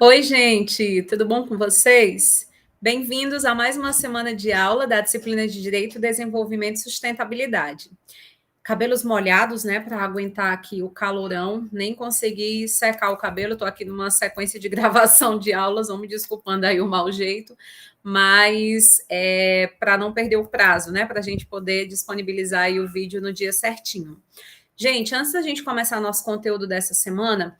Oi, gente, tudo bom com vocês? Bem-vindos a mais uma semana de aula da disciplina de Direito, Desenvolvimento e Sustentabilidade. Cabelos molhados, né, para aguentar aqui o calorão, nem consegui secar o cabelo, estou aqui numa sequência de gravação de aulas, vão me desculpando aí o mau jeito, mas para não perder o prazo, né, para a gente poder disponibilizar aí o vídeo no dia certinho. Gente, antes da gente começar nosso conteúdo dessa semana,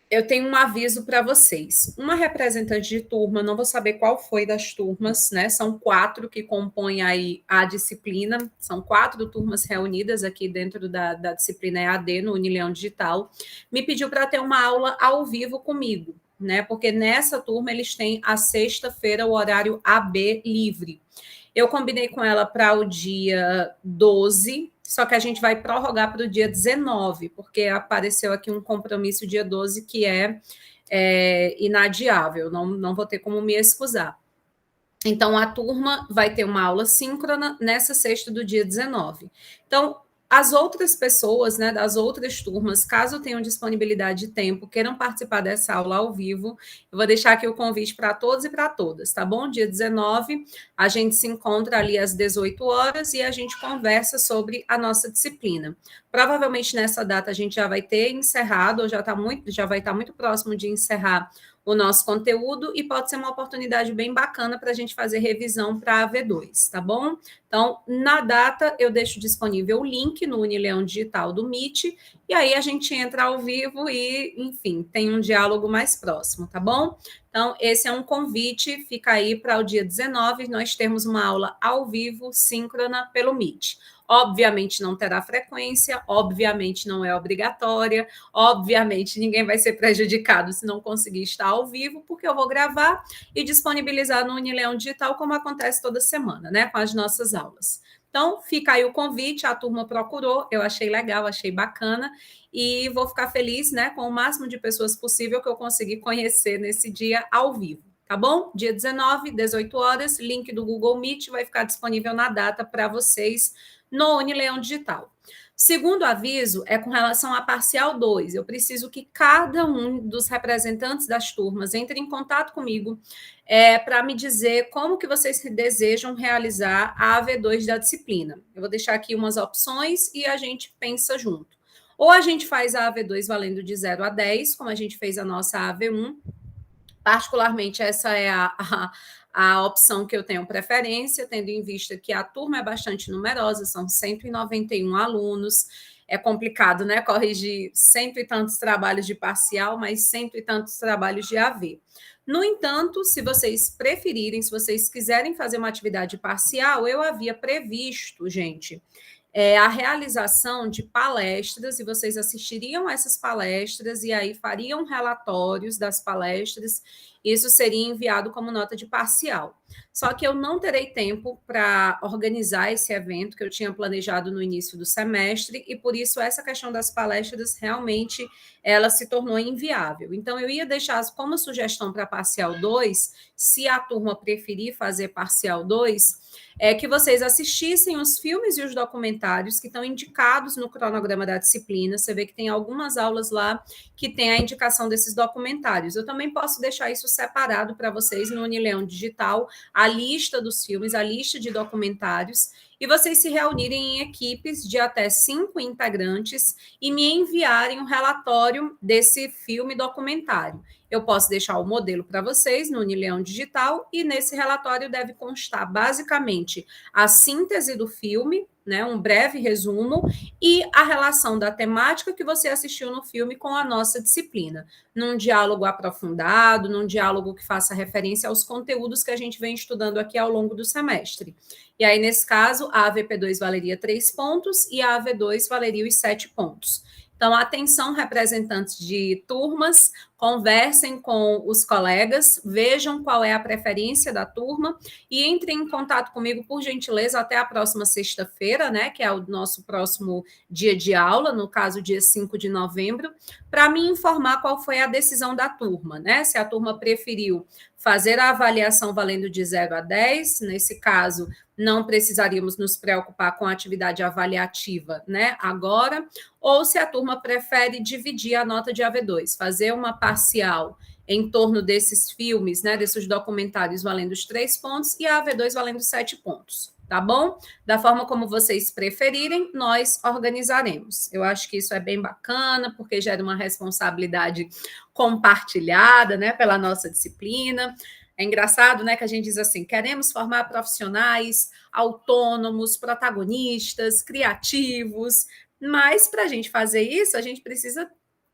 eu tenho um aviso para vocês. Uma representante de turma, não vou saber qual foi das turmas, né? São 4 que compõem aí a disciplina, são 4 turmas reunidas aqui dentro da disciplina EAD no Unileão Digital. Me pediu para ter uma aula ao vivo comigo, né? Porque nessa turma eles têm a sexta-feira o horário AB livre. Eu combinei com ela para o dia 12, só que a gente vai prorrogar para o dia 19, porque apareceu aqui um compromisso dia 12 que é inadiável, não vou ter como me excusar. Então, a turma vai ter uma aula síncrona nessa sexta do dia 19. Então, as outras pessoas, né, das outras turmas, caso tenham disponibilidade de tempo, queiram participar dessa aula ao vivo, eu vou deixar aqui o convite para todos e para todas, tá bom? Dia 19, a gente se encontra ali às 18 horas e a gente conversa sobre a nossa disciplina. Provavelmente nessa data a gente já vai ter encerrado, ou já vai estar muito próximo de encerrar o nosso conteúdo e pode ser uma oportunidade bem bacana para a gente fazer revisão para a AV2, tá bom? Então, na data, eu deixo disponível o link no Unileão Digital do Meet, e aí a gente entra ao vivo e, enfim, tem um diálogo mais próximo, tá bom? Então, esse é um convite, fica aí para o dia 19, nós termos uma aula ao vivo, síncrona, pelo Meet. Obviamente não terá frequência, obviamente não é obrigatória, obviamente ninguém vai ser prejudicado se não conseguir estar ao vivo, porque eu vou gravar e disponibilizar no Unileão Digital, como acontece toda semana, né, com as nossas aulas. Então, fica aí o convite, a turma procurou, eu achei legal, achei bacana, e vou ficar feliz, né, com o máximo de pessoas possível que eu conseguir conhecer nesse dia ao vivo. Tá bom? Dia 19, 18 horas, link do Google Meet vai ficar disponível na data para vocês no Unileão Digital. Segundo aviso é com relação à parcial 2. Eu preciso que cada um dos representantes das turmas entre em contato comigo para me dizer como que vocês desejam realizar a AV2 da disciplina. Eu vou deixar aqui umas opções e a gente pensa junto. Ou a gente faz a AV2 valendo de 0 a 10, como a gente fez a nossa AV1. Particularmente, essa é a opção que eu tenho preferência, tendo em vista que a turma é bastante numerosa, são 191 alunos. É complicado, né? Corrigir cento e tantos trabalhos de parcial, mas cento e tantos trabalhos de AV. No entanto, se vocês preferirem, se vocês quiserem fazer uma atividade parcial, eu havia previsto, gente, a realização de palestras, e vocês assistiriam a essas palestras e aí fariam relatórios das palestras. Isso seria enviado como nota de parcial. Só que eu não terei tempo para organizar esse evento que eu tinha planejado no início do semestre, e por isso essa questão das palestras realmente ela se tornou inviável. Então, eu ia deixar como sugestão para parcial 2, se a turma preferir fazer parcial 2, que vocês assistissem os filmes e os documentários que estão indicados no cronograma da disciplina. Você vê que tem algumas aulas lá que tem a indicação desses documentários. Eu também posso deixar isso separado para vocês no Unileão Digital, a lista dos filmes, a lista de documentários, e vocês se reunirem em equipes de até 5 integrantes e me enviarem um relatório desse filme documentário. Eu posso deixar o modelo para vocês no Unileão Digital, e nesse relatório deve constar basicamente a síntese do filme, né, um breve resumo, e a relação da temática que você assistiu no filme com a nossa disciplina, num diálogo aprofundado, num diálogo que faça referência aos conteúdos que a gente vem estudando aqui ao longo do semestre. E aí, nesse caso, a AVP2 valeria 3 pontos e a AV2 valeria os 7 pontos. Então, atenção, representantes de turmas, conversem com os colegas, vejam qual é a preferência da turma e entrem em contato comigo, por gentileza, até a próxima sexta-feira, né, que é o nosso próximo dia de aula, no caso, dia 5 de novembro, para me informar qual foi a decisão da turma, né, se a turma preferiu fazer a avaliação valendo de 0 a 10, nesse caso, não precisaríamos nos preocupar com a atividade avaliativa, né, agora, ou se a turma prefere dividir a nota de AV2, fazer uma parcial em torno desses filmes, né, desses documentários valendo os 3 pontos e a AV2 valendo 7 pontos, tá bom? Da forma como vocês preferirem, nós organizaremos. Eu acho que isso é bem bacana, porque gera uma responsabilidade compartilhada, né, pela nossa disciplina. É engraçado, né, que a gente diz assim, queremos formar profissionais autônomos, protagonistas, criativos, mas para a gente fazer isso, a gente precisa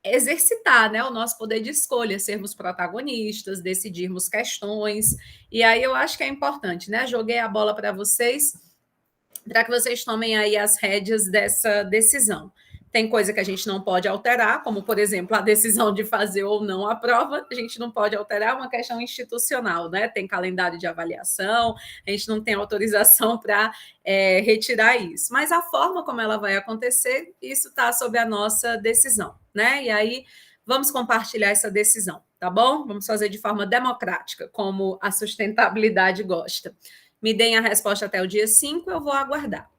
exercitar, né, o nosso poder de escolha, sermos protagonistas, decidirmos questões, e aí eu acho que é importante, né? Joguei a bola para vocês, para que vocês tomem aí as rédeas dessa decisão. Tem coisa que a gente não pode alterar, como, por exemplo, a decisão de fazer ou não a prova, a gente não pode alterar, uma questão institucional, né? Tem calendário de avaliação, a gente não tem autorização para retirar isso. Mas a forma como ela vai acontecer, isso está sob a nossa decisão, né? E aí, vamos compartilhar essa decisão, tá bom? Vamos fazer de forma democrática, como a sustentabilidade gosta. Me deem a resposta até o dia 5, eu vou aguardar.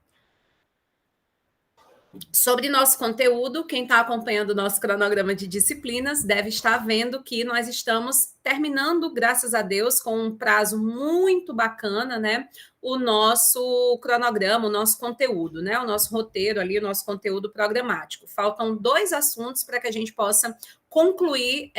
Sobre nosso conteúdo, quem está acompanhando o nosso cronograma de disciplinas deve estar vendo que nós estamos terminando, graças a Deus, com um prazo muito bacana, né? O nosso cronograma, o nosso conteúdo, né? O nosso roteiro ali, o nosso conteúdo programático. Faltam 2 assuntos para que a gente possa concluir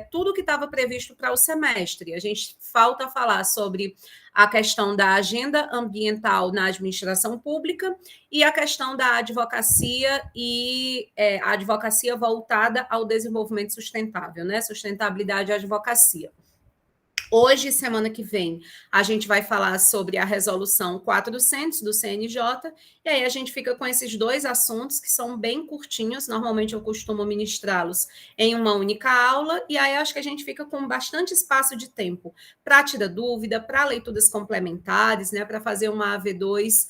tudo que estava previsto para o semestre. A gente falta falar sobre a questão da agenda ambiental na administração pública e a questão da advocacia e a advocacia voltada ao desenvolvimento sustentável, né? Sustentabilidade e advocacia. Hoje, semana que vem, a gente vai falar sobre a resolução 400 do CNJ, e aí a gente fica com esses 2 assuntos que são bem curtinhos, normalmente eu costumo ministrá-los em uma única aula, e aí acho que a gente fica com bastante espaço de tempo para tirar dúvida, para leituras complementares, né, para fazer uma AV2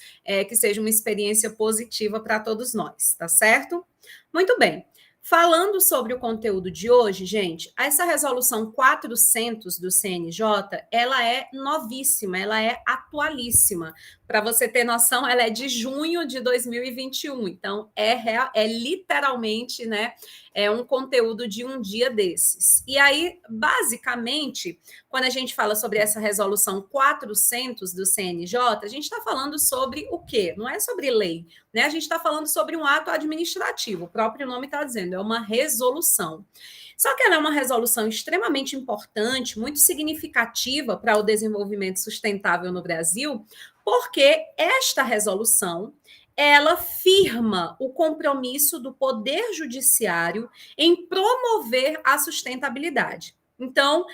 que seja uma experiência positiva para todos nós, tá certo? Muito bem. Falando sobre o conteúdo de hoje, gente, essa resolução 400 do CNJ, ela é novíssima, ela é atualíssima. Para você ter noção, ela é de junho de 2021. Então, é literalmente, né, um conteúdo de um dia desses. E aí, basicamente, quando a gente fala sobre essa resolução 400 do CNJ, a gente está falando sobre o quê? Não é sobre lei, né? A gente está falando sobre um ato administrativo, o próprio nome está dizendo, é uma resolução. Só que ela é uma resolução extremamente importante, muito significativa para o desenvolvimento sustentável no Brasil, porque esta resolução ela firma o compromisso do Poder Judiciário em promover a sustentabilidade. Então,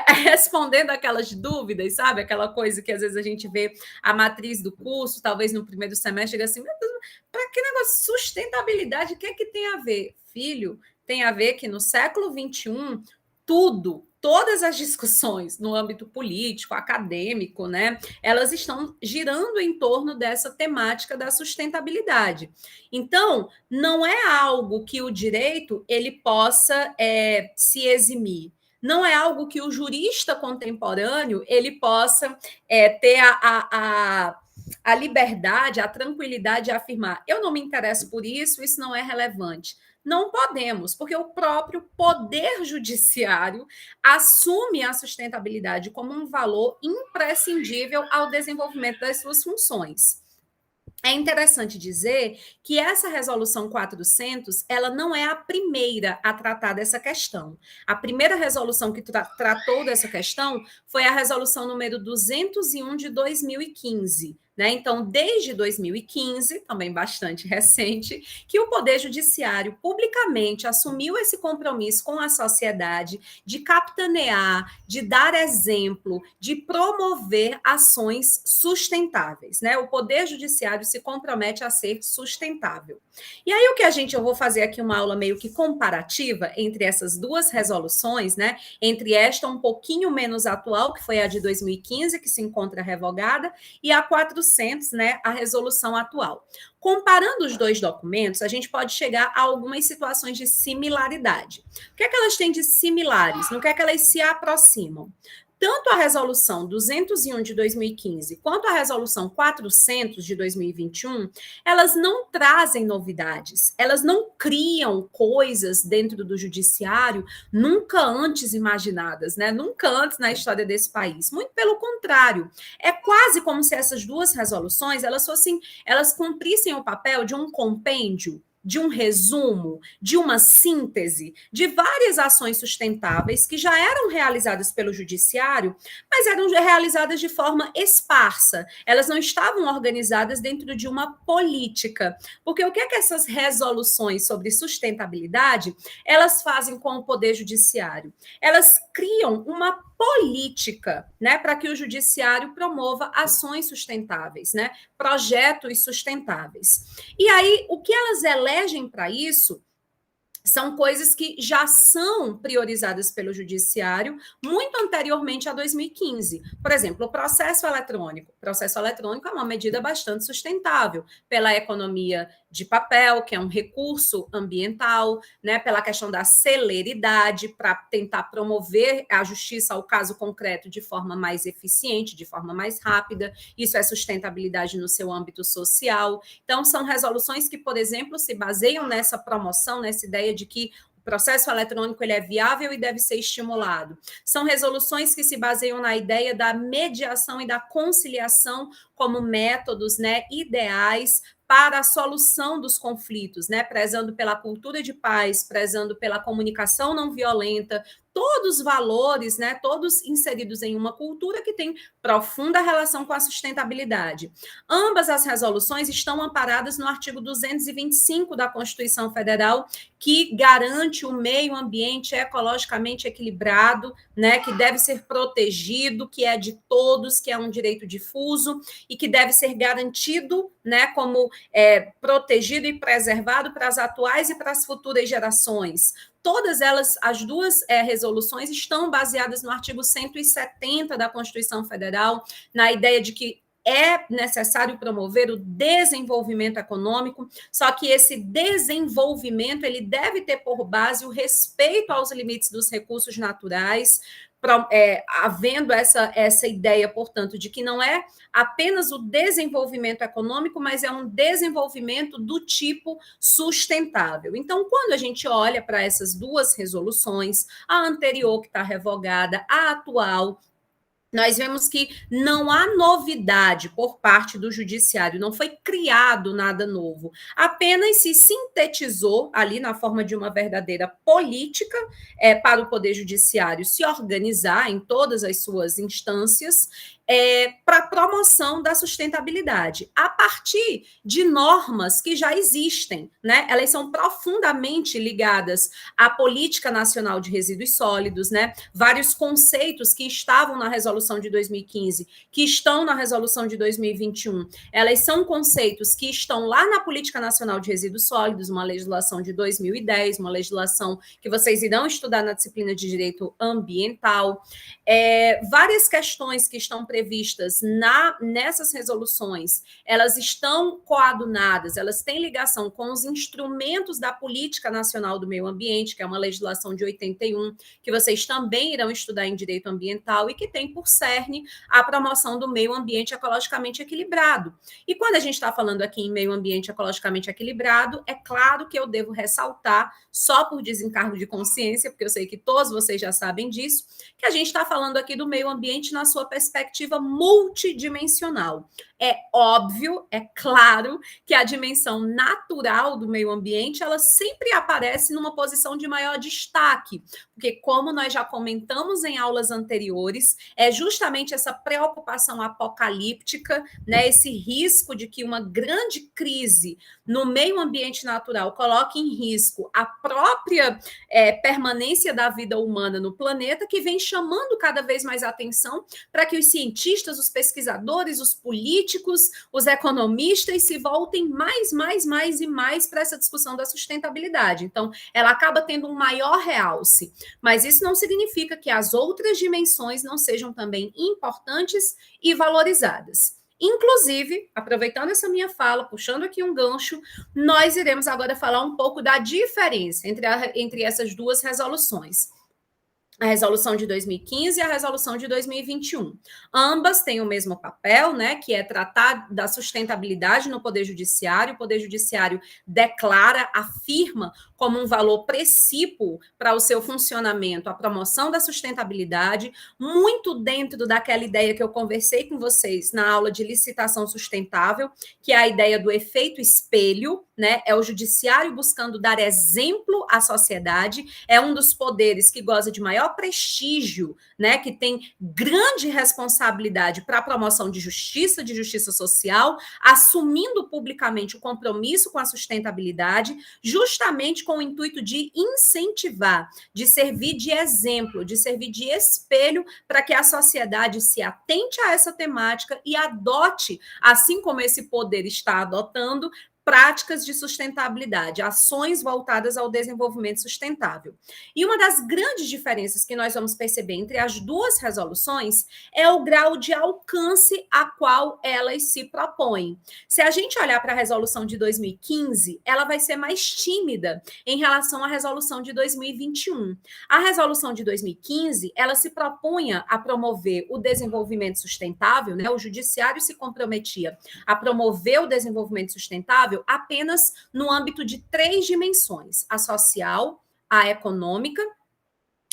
respondendo aquelas dúvidas, sabe? Aquela coisa que às vezes a gente vê a matriz do curso, talvez no primeiro semestre, chega assim, para que negócio sustentabilidade, o que é que tem a ver? Filho, tem a ver que no século XXI, todas as discussões no âmbito político, acadêmico, né, elas estão girando em torno dessa temática da sustentabilidade. Então, não é algo que o direito ele possa se eximir. Não é algo que o jurista contemporâneo ele possa ter a liberdade, a tranquilidade de afirmar eu não me interesso por isso, isso não é relevante. Não podemos, porque o próprio Poder Judiciário assume a sustentabilidade como um valor imprescindível ao desenvolvimento das suas funções. É interessante dizer que essa resolução 400, ela não é a primeira a tratar dessa questão. A primeira resolução que tratou dessa questão foi a resolução número 201 de 2015. Né? Então, desde 2015, também bastante recente, que o Poder Judiciário publicamente assumiu esse compromisso com a sociedade de capitanear, de dar exemplo, de promover ações sustentáveis. Né? O Poder Judiciário se compromete a ser sustentável. E aí, eu vou fazer aqui uma aula meio que comparativa entre essas 2 resoluções, né? Entre esta um pouquinho menos atual, que foi a de 2015, que se encontra revogada, e a 400, né, a resolução atual. Comparando os 2 documentos, a gente pode chegar a algumas situações de similaridade. O que é que elas têm de similares? No que é que elas se aproximam? tanto a resolução 201 de 2015 quanto a resolução 400 de 2021, elas não trazem novidades, elas não criam coisas dentro do judiciário nunca antes imaginadas, né? Nunca antes na história desse país. Muito pelo contrário, é quase como se essas duas resoluções elas cumprissem o papel de um compêndio, de um resumo, de uma síntese de várias ações sustentáveis que já eram realizadas pelo judiciário, mas eram realizadas de forma esparsa. Elas não estavam organizadas dentro de uma política. Porque o que é que essas resoluções sobre sustentabilidade, elas fazem com o Poder Judiciário? Elas criam uma política, né, para que o judiciário promova ações sustentáveis, né, projetos sustentáveis. E aí, o que elas elegem para isso são coisas que já são priorizadas pelo judiciário muito anteriormente a 2015. Por exemplo, o processo eletrônico. O processo eletrônico é uma medida bastante sustentável pela economia de papel, que é um recurso ambiental, né, pela questão da celeridade, para tentar promover a justiça ao caso concreto de forma mais eficiente, de forma mais rápida. Isso é sustentabilidade no seu âmbito social. Então, são resoluções que, por exemplo, se baseiam nessa promoção, nessa ideia de que o processo eletrônico ele é viável e deve ser estimulado. São resoluções que se baseiam na ideia da mediação e da conciliação como métodos, né, ideais para a solução dos conflitos, né, prezando pela cultura de paz, prezando pela comunicação não violenta, todos valores, né, todos inseridos em uma cultura que tem profunda relação com a sustentabilidade. Ambas as resoluções estão amparadas no artigo 225 da Constituição Federal, que garante o meio ambiente ecologicamente equilibrado, né, que deve ser protegido, que é de todos, que é um direito difuso e que deve ser garantido, né, como protegido e preservado para as atuais e para as futuras gerações. Todas elas, as duas resoluções, estão baseadas no artigo 170 da Constituição Federal, na ideia de que é necessário promover o desenvolvimento econômico, só que esse desenvolvimento ele deve ter por base o respeito aos limites dos recursos naturais, havendo essa ideia, portanto, de que não é apenas o desenvolvimento econômico, mas é um desenvolvimento do tipo sustentável. Então, quando a gente olha para essas duas resoluções, a anterior que está revogada, a atual, nós vemos que não há novidade por parte do judiciário, não foi criado nada novo, apenas se sintetizou ali na forma de uma verdadeira política para o Poder Judiciário se organizar em todas as suas instâncias para a promoção da sustentabilidade, a partir de normas que já existem, né? Elas são profundamente ligadas à Política Nacional de Resíduos Sólidos, né? Vários conceitos que estavam na resolução de 2015, que estão na resolução de 2021, elas são conceitos que estão lá na Política Nacional de Resíduos Sólidos, uma legislação de 2010, uma legislação que vocês irão estudar na disciplina de Direito Ambiental. Várias questões que estão previstas nessas resoluções, elas estão coadunadas, elas têm ligação com os instrumentos da Política Nacional do Meio Ambiente, que é uma legislação de 81, que vocês também irão estudar em Direito Ambiental e que tem por cerne a promoção do meio ambiente ecologicamente equilibrado. E quando a gente está falando aqui em meio ambiente ecologicamente equilibrado, é claro que eu devo ressaltar, só por desencargo de consciência, porque eu sei que todos vocês já sabem disso, que a gente está falando aqui do meio ambiente na sua perspectiva multidimensional. É óbvio, é claro, que a dimensão natural do meio ambiente, ela sempre aparece numa posição de maior destaque, porque como nós já comentamos em aulas anteriores, é justamente essa preocupação apocalíptica, né, esse risco de que uma grande crise no meio ambiente natural coloque em risco a própria permanência da vida humana no planeta, que vem chamando cada vez mais atenção para que os cientistas, os pesquisadores, os políticos, os economistas se voltem mais e mais para essa discussão da sustentabilidade. Então, ela acaba tendo um maior realce, mas isso não significa que as outras dimensões não sejam também importantes e valorizadas. Inclusive, aproveitando essa minha fala, puxando aqui um gancho, nós iremos agora falar um pouco da diferença entre essas duas resoluções. A resolução de 2015 e a resolução de 2021. Ambas têm o mesmo papel, né, que é tratar da sustentabilidade no Poder Judiciário. O Poder Judiciário declara, afirma como um valor precípuo para o seu funcionamento a promoção da sustentabilidade, muito dentro daquela ideia que eu conversei com vocês na aula de licitação sustentável, que é a ideia do efeito espelho, né? É o judiciário buscando dar exemplo à sociedade, é um dos poderes que goza de maior prestígio, né? Que tem grande responsabilidade para a promoção de justiça social, assumindo publicamente o compromisso com a sustentabilidade, justamente com o intuito de incentivar, de servir de exemplo, de servir de espelho para que a sociedade se atente a essa temática e adote, assim como esse poder está adotando, práticas de sustentabilidade, ações voltadas ao desenvolvimento sustentável. E uma das grandes diferenças que nós vamos perceber entre as duas resoluções é o grau de alcance a qual elas se propõem. Se a gente olhar para a resolução de 2015, ela vai ser mais tímida em relação à resolução de 2021. A resolução de 2015, ela se propunha a promover o desenvolvimento sustentável, né? O judiciário se comprometia a promover o desenvolvimento sustentável apenas no âmbito de 3 dimensões: a social, a econômica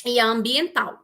e a ambiental.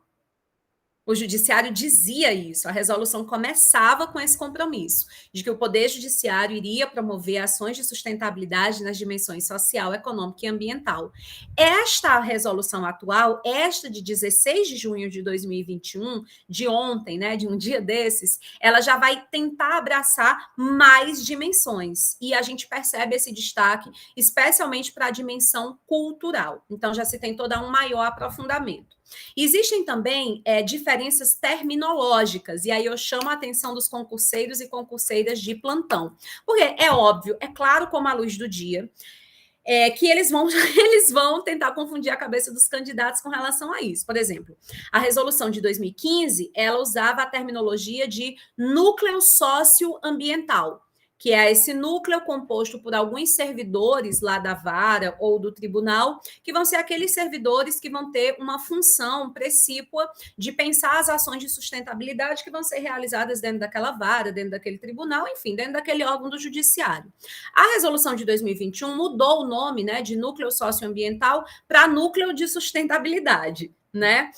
O judiciário dizia isso, a resolução começava com esse compromisso, de que o Poder Judiciário iria promover ações de sustentabilidade nas dimensões social, econômica e ambiental. Esta resolução atual, esta de 16 de junho de 2021, de ontem, né, de um dia desses, ela já vai tentar abraçar mais dimensões. E a gente percebe esse destaque, especialmente para a dimensão cultural. Então, já se tentou dar um maior aprofundamento. Existem também diferenças terminológicas, e aí eu chamo a atenção dos concurseiros e concurseiras de plantão. Porque é óbvio, é claro como a luz do dia, que eles vão tentar confundir a cabeça dos candidatos com relação a isso. Por exemplo, a resolução de 2015, ela usava a terminologia de núcleo socioambiental, que é esse núcleo composto por alguns servidores lá da vara ou do tribunal, que vão ser aqueles servidores que vão ter uma função precípua de pensar as ações de sustentabilidade que vão ser realizadas dentro daquela vara, dentro daquele tribunal, enfim, dentro daquele órgão do judiciário. A resolução de 2021 mudou o nome, né, de núcleo socioambiental para núcleo de sustentabilidade, né?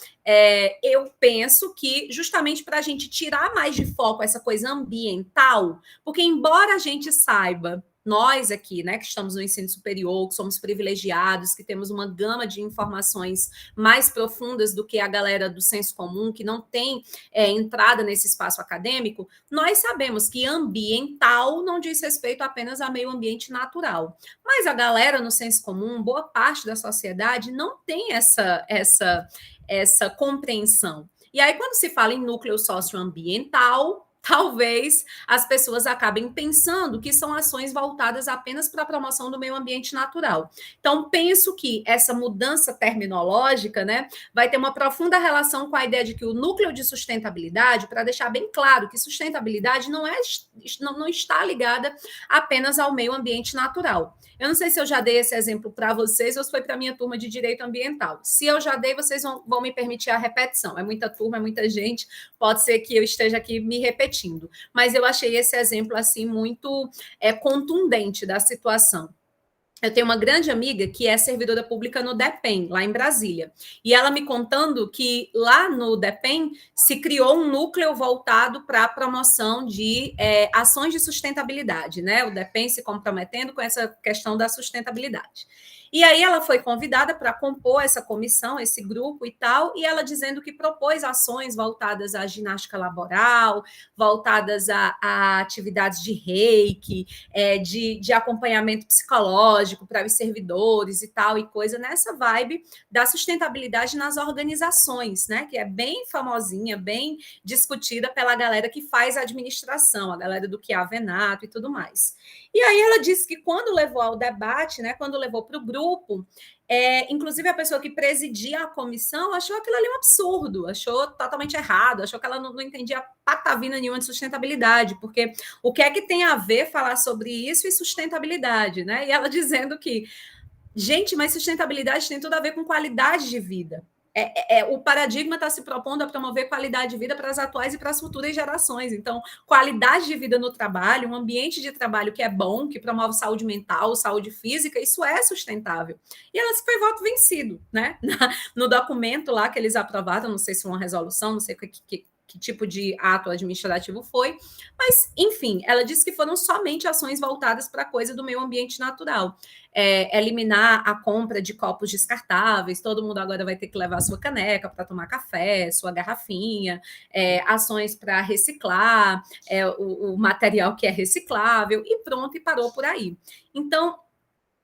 Eu penso que justamente para a gente tirar mais de foco essa coisa ambiental, porque embora a gente saiba, nós aqui, né, que estamos no ensino superior, que somos privilegiados, que temos uma gama de informações mais profundas do que a galera do senso comum, que não tem entrada nesse espaço acadêmico, nós sabemos que ambiental não diz respeito apenas a meio ambiente natural. Mas a galera no senso comum, boa parte da sociedade, não tem essa compreensão. E aí, quando se fala em núcleo socioambiental, talvez as pessoas acabem pensando que são ações voltadas apenas para a promoção do meio ambiente natural. Então, penso que essa mudança terminológica, né, vai ter uma profunda relação com a ideia de que o núcleo de sustentabilidade, para deixar bem claro que sustentabilidade não está ligada apenas ao meio ambiente natural. Eu não sei se eu já dei esse exemplo para vocês ou se foi para a minha turma de direito ambiental. Se eu já dei, vocês vão me permitir a repetição. É muita turma, é muita gente, pode ser que eu esteja aqui me repetindo. Mas eu achei esse exemplo assim muito contundente da situação. Eu tenho uma grande amiga que é servidora pública no DEPEN, lá em Brasília. E ela me contando que lá no DEPEN se criou um núcleo voltado para a promoção de ações de sustentabilidade, né? O DEPEN se comprometendo com essa questão da sustentabilidade. E aí ela foi convidada para compor essa comissão, esse grupo e tal, e ela dizendo que propôs ações voltadas à ginástica laboral, voltadas a atividades de reiki, de acompanhamento psicológico para os servidores e tal, e coisa nessa vibe da sustentabilidade nas organizações, né? Que é bem famosinha, bem discutida pela galera que faz a administração, a galera do Chiavenato e tudo mais. E aí ela disse que quando levou ao debate, né, quando levou para o grupo, inclusive a pessoa que presidia a comissão achou aquilo ali um absurdo, achou totalmente errado, achou que ela não entendia patavina nenhuma de sustentabilidade, porque o que é que tem a ver falar sobre isso e sustentabilidade, né? E ela dizendo que, gente, mas sustentabilidade tem tudo a ver com qualidade de vida. O paradigma está se propondo a promover qualidade de vida para as atuais e para as futuras gerações. Então, qualidade de vida no trabalho, um ambiente de trabalho que é bom, que promove saúde mental, saúde física, isso é sustentável. E ela foi voto vencido, né? No documento lá que eles aprovaram, não sei se foi uma resolução, não sei que tipo de ato administrativo foi, mas, enfim, ela disse que foram somente ações voltadas para a coisa do meio ambiente natural. Eliminar a compra de copos descartáveis, todo mundo agora vai ter que levar sua caneca para tomar café, sua garrafinha, ações para reciclar o material que é reciclável, e pronto, e parou por aí. Então,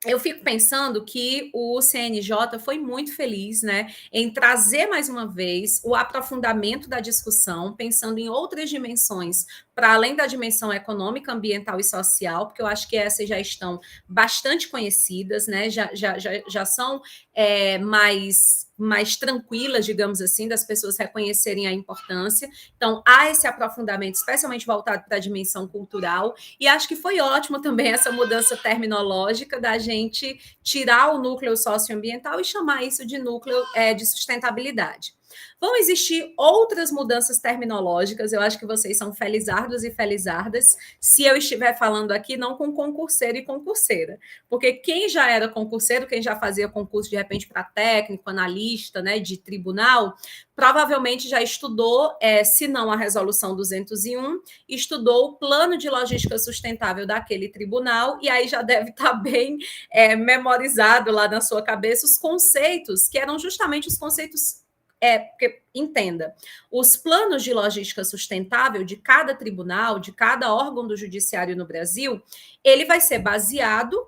eu fico pensando que o CNJ foi muito feliz, né, em trazer mais uma vez o aprofundamento da discussão, pensando em outras dimensões, para além da dimensão econômica, ambiental e social, porque eu acho que essas já estão bastante conhecidas, né, já são mais tranquilas, digamos assim, das pessoas reconhecerem a importância. Então, há esse aprofundamento, especialmente voltado para a dimensão cultural, e acho que foi ótimo também essa mudança terminológica da gente tirar o núcleo socioambiental e chamar isso de núcleo de sustentabilidade. Vão existir outras mudanças terminológicas, eu acho que vocês são felizardos e felizardas, se eu estiver falando aqui não com concurseiro e concurseira, porque quem já era concurseiro, quem já fazia concurso de repente para técnico, analista, né, de tribunal, provavelmente já estudou, se não a resolução 201, estudou o plano de logística sustentável daquele tribunal, e aí já deve estar bem memorizado lá na sua cabeça os conceitos, que eram justamente os conceitos. Porque, entenda, os planos de logística sustentável de cada tribunal, de cada órgão do judiciário no Brasil, ele vai ser baseado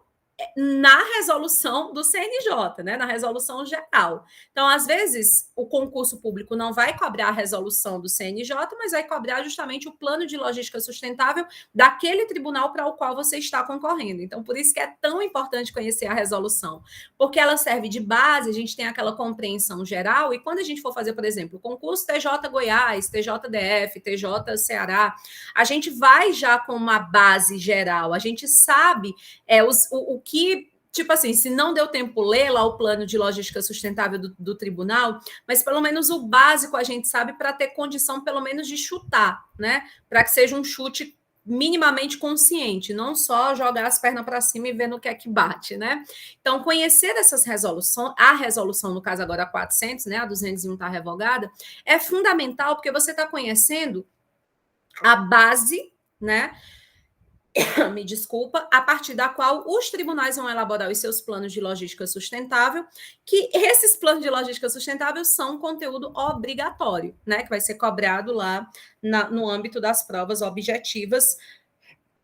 na resolução do CNJ, né, na resolução geral. Então, às vezes, o concurso público não vai cobrar a resolução do CNJ, mas vai cobrar justamente o plano de logística sustentável daquele tribunal para o qual você está concorrendo. Então, por isso que é tão importante conhecer a resolução, porque ela serve de base, a gente tem aquela compreensão geral, e quando a gente for fazer, por exemplo, o concurso TJ Goiás, TJDF, TJ Ceará, a gente vai já com uma base geral, a gente sabe o que, tipo assim, se não deu tempo ler lá o plano de logística sustentável do tribunal, mas pelo menos o básico a gente sabe para ter condição, pelo menos, de chutar, né? Para que seja um chute minimamente consciente, não só jogar as pernas para cima e ver no que é que bate, né? Então, conhecer essas resoluções, a resolução, no caso agora a 400, né? A 201 está revogada, é fundamental porque você está conhecendo a base, né? Me desculpa, a partir da qual os tribunais vão elaborar os seus planos de logística sustentável, que esses planos de logística sustentável são conteúdo obrigatório, né, que vai ser cobrado lá no âmbito das provas objetivas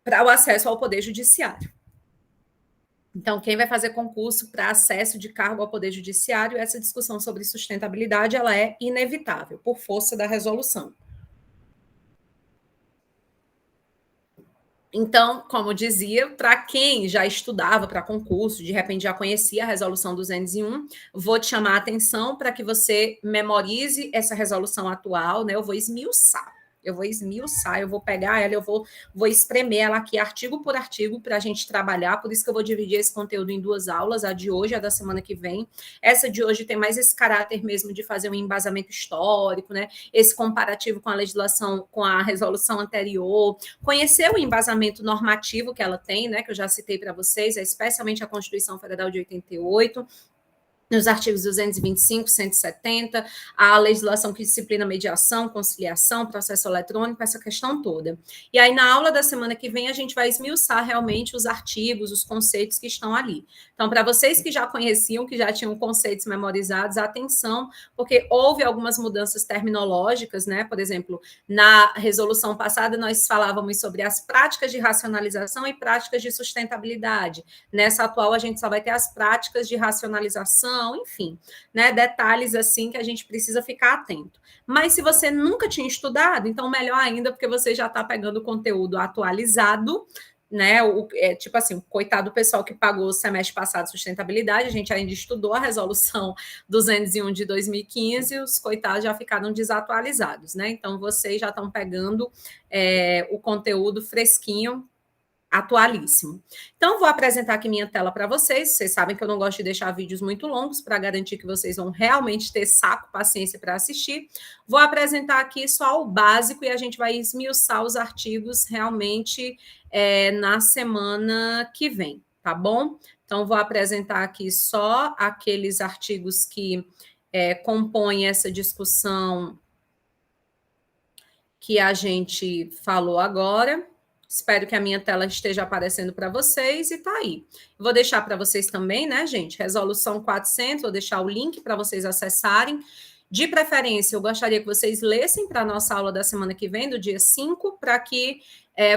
para o acesso ao Poder Judiciário. Então, quem vai fazer concurso para acesso de cargo ao Poder Judiciário, essa discussão sobre sustentabilidade, ela é inevitável, por força da resolução. Então, como dizia, para quem já estudava para concurso, de repente já conhecia a resolução 201, vou te chamar a atenção para que você memorize essa resolução atual, né? Eu vou esmiuçar, eu vou pegar ela, eu vou espremer ela aqui artigo por artigo para a gente trabalhar, por isso que eu vou dividir esse conteúdo em duas aulas, a de hoje e a da semana que vem. Essa de hoje tem mais esse caráter mesmo de fazer um embasamento histórico, né? Esse comparativo com a legislação, com a resolução anterior, conhecer o embasamento normativo que ela tem, né? Que eu já citei para vocês, especialmente a Constituição Federal de 88, nos artigos 225, 170, a legislação que disciplina mediação, conciliação, processo eletrônico, essa questão toda. E aí, na aula da semana que vem, a gente vai esmiuçar realmente os artigos, os conceitos que estão ali. Então, para vocês que já conheciam, que já tinham conceitos memorizados, atenção, porque houve algumas mudanças terminológicas, né? Por exemplo, na resolução passada, nós falávamos sobre as práticas de racionalização e práticas de sustentabilidade. Nessa atual, a gente só vai ter as práticas de racionalização, enfim, né, detalhes assim que a gente precisa ficar atento. Mas se você nunca tinha estudado, então melhor ainda, porque você já está pegando o conteúdo atualizado, né? Tipo assim, coitado do pessoal que pagou o semestre passado sustentabilidade, a gente ainda estudou a resolução 201 de 2015, os coitados já ficaram desatualizados, né? Então vocês já estão pegando o conteúdo fresquinho atualíssimo. Então, vou apresentar aqui minha tela para vocês. Vocês sabem que eu não gosto de deixar vídeos muito longos para garantir que vocês vão realmente ter saco, paciência para assistir. Vou apresentar aqui só o básico e a gente vai esmiuçar os artigos realmente na semana que vem, tá bom? Então, vou apresentar aqui só aqueles artigos que compõem essa discussão que a gente falou agora. Espero que a minha tela esteja aparecendo para vocês e tá aí. Vou deixar para vocês também, né, gente? Resolução 400, vou deixar o link para vocês acessarem. De preferência, eu gostaria que vocês lessem para a nossa aula da semana que vem, do dia 5, para que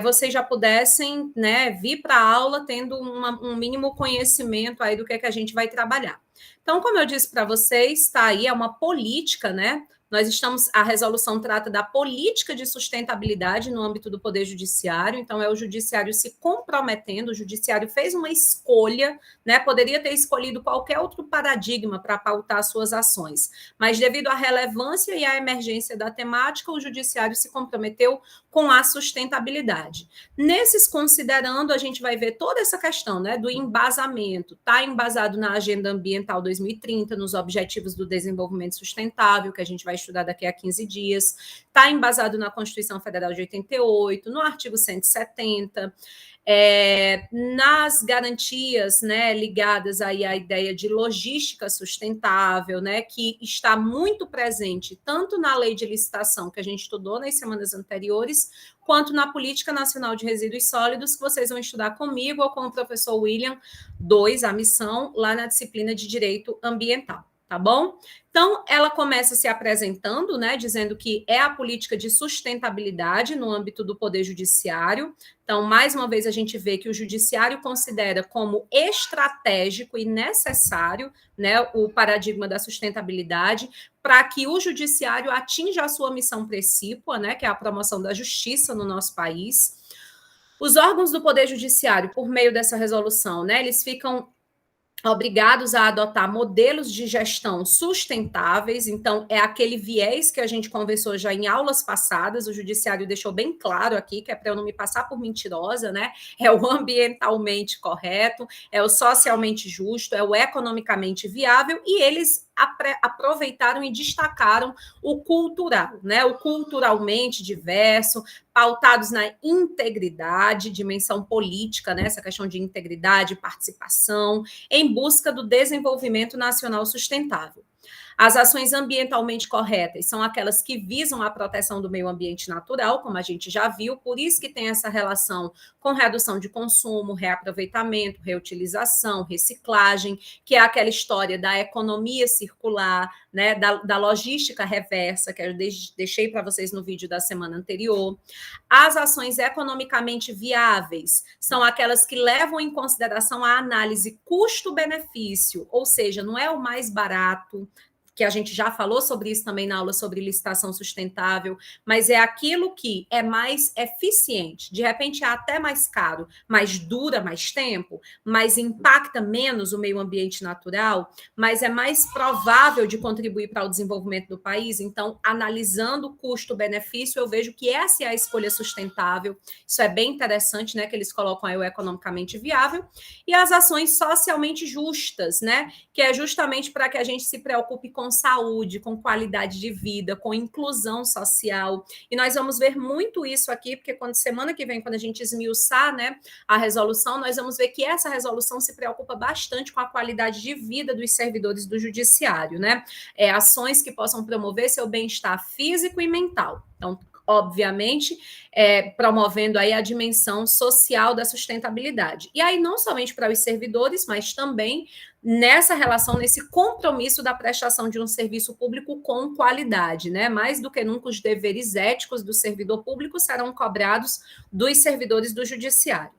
vocês já pudessem, né, vir para a aula tendo um mínimo conhecimento aí do que a gente vai trabalhar. Então, como eu disse para vocês, está aí, é uma política, né? A resolução trata da política de sustentabilidade no âmbito do Poder Judiciário, então é o Judiciário se comprometendo, o Judiciário fez uma escolha, né? Poderia ter escolhido qualquer outro paradigma para pautar suas ações, mas devido à relevância e à emergência da temática, o Judiciário se comprometeu com a sustentabilidade. Nesses considerando, a gente vai ver toda essa questão, né, do embasamento, está embasado na Agenda Ambiental 2030, nos Objetivos do Desenvolvimento Sustentável, que a gente vai estudar daqui a 15 dias, está embasado na Constituição Federal de 88, no artigo 170, nas garantias, né, ligadas aí à ideia de logística sustentável, né, que está muito presente tanto na lei de licitação que a gente estudou nas semanas anteriores, quanto na Política Nacional de Resíduos Sólidos, que vocês vão estudar comigo ou com o professor William 2, a missão, lá na disciplina de Direito Ambiental. Tá bom? Então, ela começa se apresentando, né, dizendo que é a política de sustentabilidade no âmbito do Poder Judiciário. Então, mais uma vez, a gente vê que o Judiciário considera como estratégico e necessário, né, o paradigma da sustentabilidade para que o Judiciário atinja a sua missão precípua, né, que é a promoção da justiça no nosso país. Os órgãos do Poder Judiciário, por meio dessa resolução, né, eles ficam obrigados a adotar modelos de gestão sustentáveis, então é aquele viés que a gente conversou já em aulas passadas, o judiciário deixou bem claro aqui, que é para eu não me passar por mentirosa, né? É o ambientalmente correto, é o socialmente justo, é o economicamente viável, e eles aproveitaram e destacaram o cultural, né? O culturalmente diverso, pautados na integridade, dimensão política, né? Essa questão de integridade, participação, em busca do desenvolvimento nacional sustentável. As ações ambientalmente corretas são aquelas que visam a proteção do meio ambiente natural, como a gente já viu, por isso que tem essa relação com redução de consumo, reaproveitamento, reutilização, reciclagem, que é aquela história da economia circular, né, da logística reversa, que eu deixei para vocês no vídeo da semana anterior. As ações economicamente viáveis são aquelas que levam em consideração a análise custo-benefício, ou seja, não é o mais barato, que a gente já falou sobre isso também na aula sobre licitação sustentável, mas é aquilo que é mais eficiente, de repente é até mais caro, mas dura mais tempo, mas impacta menos o meio ambiente natural, mas é mais provável de contribuir para o desenvolvimento do país. Então, analisando custo-benefício, eu vejo que essa é a escolha sustentável. Isso é bem interessante, né, que eles colocam aí o economicamente viável. E as ações socialmente justas, né, que é justamente para que a gente se preocupe com saúde, com qualidade de vida, com inclusão social. E nós vamos ver muito isso aqui, porque semana que vem, quando a gente esmiuçar, né, a resolução, nós vamos ver que essa resolução se preocupa bastante com a qualidade de vida dos servidores do judiciário, né? Ações que possam promover seu bem-estar físico e mental. Então, obviamente, promovendo aí a dimensão social da sustentabilidade. E aí, não somente para os servidores, mas também nessa relação, nesse compromisso da prestação de um serviço público com qualidade, né? Mais do que nunca, os deveres éticos do servidor público serão cobrados dos servidores do judiciário.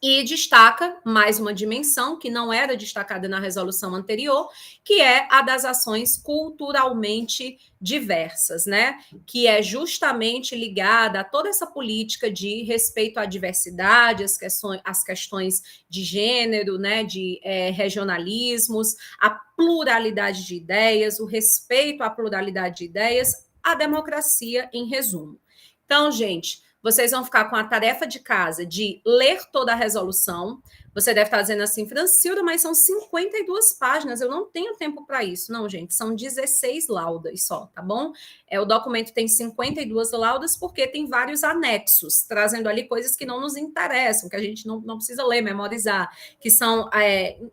E destaca mais uma dimensão que não era destacada na resolução anterior, que é a das ações culturalmente diversas, né? Que é justamente ligada a toda essa política de respeito à diversidade, as questões de gênero, né? De regionalismos, a pluralidade de ideias, o respeito à pluralidade de ideias, a democracia em resumo. Então, gente, vocês vão ficar com a tarefa de casa de ler toda a resolução. Você deve estar dizendo assim, Francilda, mas são 52 páginas, eu não tenho tempo para isso. Não, gente, são 16 laudas só, tá bom? O documento tem 52 laudas porque tem vários anexos, trazendo ali coisas que não nos interessam, que a gente não precisa ler, memorizar, que são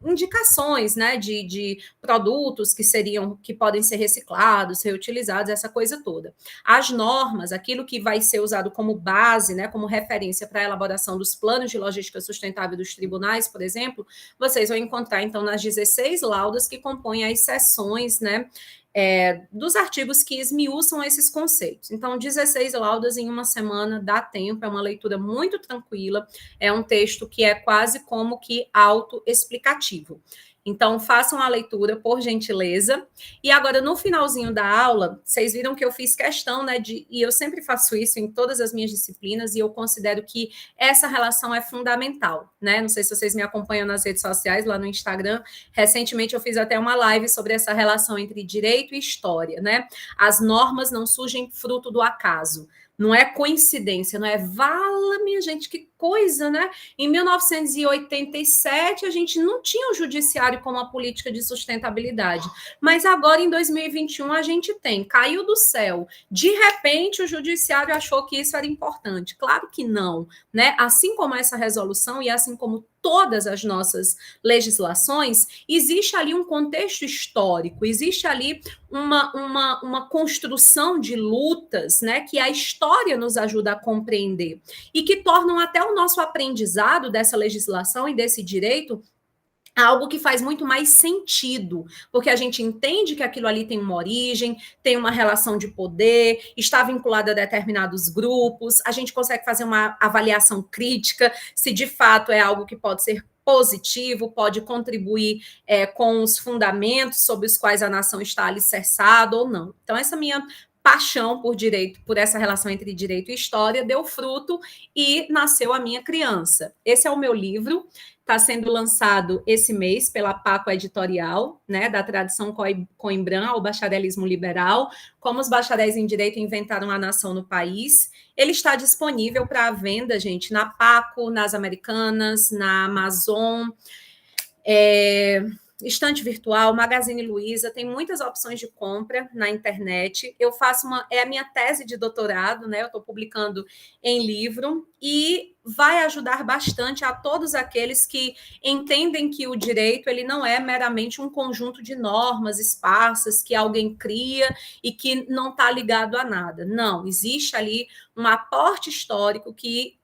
indicações, né, de produtos que podem ser reciclados, reutilizados, essa coisa toda. As normas, aquilo que vai ser usado como base, né, como referência para a elaboração dos planos de logística sustentável dos tribunais, por exemplo, vocês vão encontrar, então, nas 16 laudas que compõem as seções, né, dos artigos que esmiuçam esses conceitos. Então, 16 laudas em uma semana dá tempo, é uma leitura muito tranquila, é um texto que é quase como que autoexplicativo. Então, façam a leitura, por gentileza. E agora, no finalzinho da aula, vocês viram que eu fiz questão, né, e eu sempre faço isso em todas as minhas disciplinas, e eu considero que essa relação é fundamental, né? Não sei se vocês me acompanham nas redes sociais, lá no Instagram. Recentemente, eu fiz até uma live sobre essa relação entre direito e história, né? As normas não surgem fruto do acaso. Não é coincidência, não é vala, minha gente, que coisa, né? Em 1987, a gente não tinha o judiciário como a política de sustentabilidade, mas agora, em 2021, a gente tem. Caiu do céu. De repente, o judiciário achou que isso era importante. Claro que não, né? Assim como essa resolução e assim como todas as nossas legislações, existe ali um contexto histórico, existe ali uma construção de lutas, né, que a história nos ajuda a compreender e que tornam até o nosso aprendizado dessa legislação e desse direito algo que faz muito mais sentido, porque a gente entende que aquilo ali tem uma origem, tem uma relação de poder, está vinculado a determinados grupos, a gente consegue fazer uma avaliação crítica se de fato é algo que pode ser positivo, pode contribuir com os fundamentos sobre os quais a nação está alicerçada ou não. Então, essa minha paixão por direito, por essa relação entre direito e história, deu fruto e nasceu a minha criança. Esse é o meu livro, está sendo lançado esse mês pela Paco Editorial, né, da tradição Coimbran ao bacharelismo liberal, como os bacharéis em direito inventaram a nação no país. Ele está disponível para venda, gente, na Paco, nas Americanas, na Amazon, estante virtual, Magazine Luiza, tem muitas opções de compra na internet. Eu faço a minha tese de doutorado, né? Eu estou publicando em livro e vai ajudar bastante a todos aqueles que entendem que o direito ele não é meramente um conjunto de normas esparsas que alguém cria e que não está ligado a nada. Não, existe ali um aporte histórico que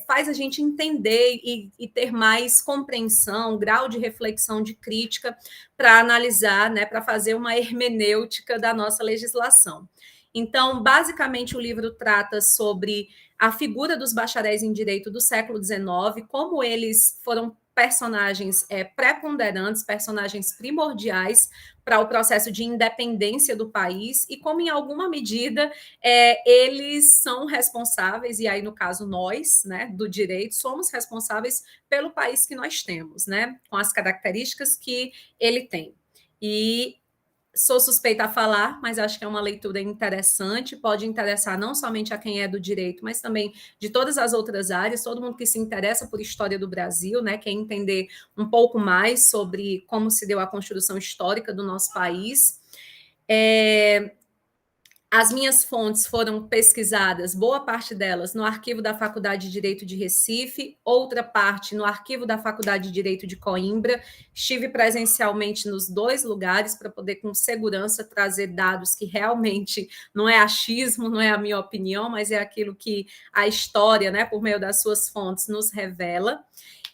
faz a gente entender e ter mais compreensão, grau de reflexão, de crítica para analisar, né, para fazer uma hermenêutica da nossa legislação. Então, basicamente, o livro trata sobre a figura dos bacharéis em direito do século XIX, como eles foram personagens preponderantes, personagens primordiais para o processo de independência do país e como, em alguma medida, eles são responsáveis, e aí, no caso, nós, né, do direito, somos responsáveis pelo país que nós temos, né, com as características que ele tem. E sou suspeita a falar, mas acho que é uma leitura interessante, pode interessar não somente a quem é do direito, mas também de todas as outras áreas, todo mundo que se interessa por história do Brasil, né, quer entender um pouco mais sobre como se deu a construção histórica do nosso país. As minhas fontes foram pesquisadas, boa parte delas, no arquivo da Faculdade de Direito de Recife, outra parte no arquivo da Faculdade de Direito de Coimbra. Estive presencialmente nos dois lugares para poder, com segurança, trazer dados que realmente não é achismo, não é a minha opinião, mas é aquilo que a história, né, por meio das suas fontes, nos revela.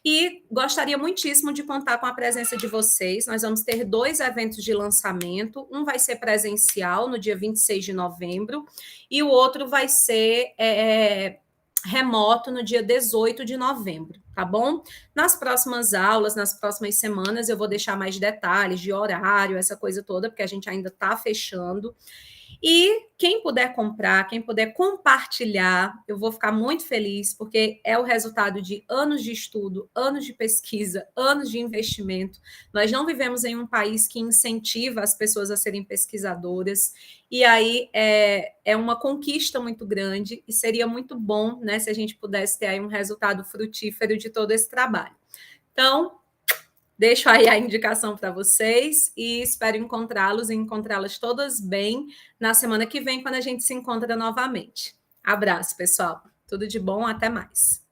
E gostaria muitíssimo de contar com a presença de vocês. Nós vamos ter 2 eventos de lançamento. Um vai ser presencial, no dia 26 de novembro, e o outro vai ser remoto, no dia 18 de novembro. tá bom? Nas próximas aulas, nas próximas semanas, eu vou deixar mais detalhes de horário, essa coisa toda, porque a gente ainda está fechando. E quem puder comprar, quem puder compartilhar, eu vou ficar muito feliz, porque é o resultado de anos de estudo, anos de pesquisa, anos de investimento. Nós não vivemos em um país que incentiva as pessoas a serem pesquisadoras, e aí é uma conquista muito grande, e seria muito bom, né, se a gente pudesse ter aí um resultado frutífero de todo esse trabalho. Então, deixo aí a indicação para vocês e espero encontrá-los e encontrá-las todas bem na semana que vem, quando a gente se encontra novamente. Abraço, pessoal. Tudo de bom, até mais.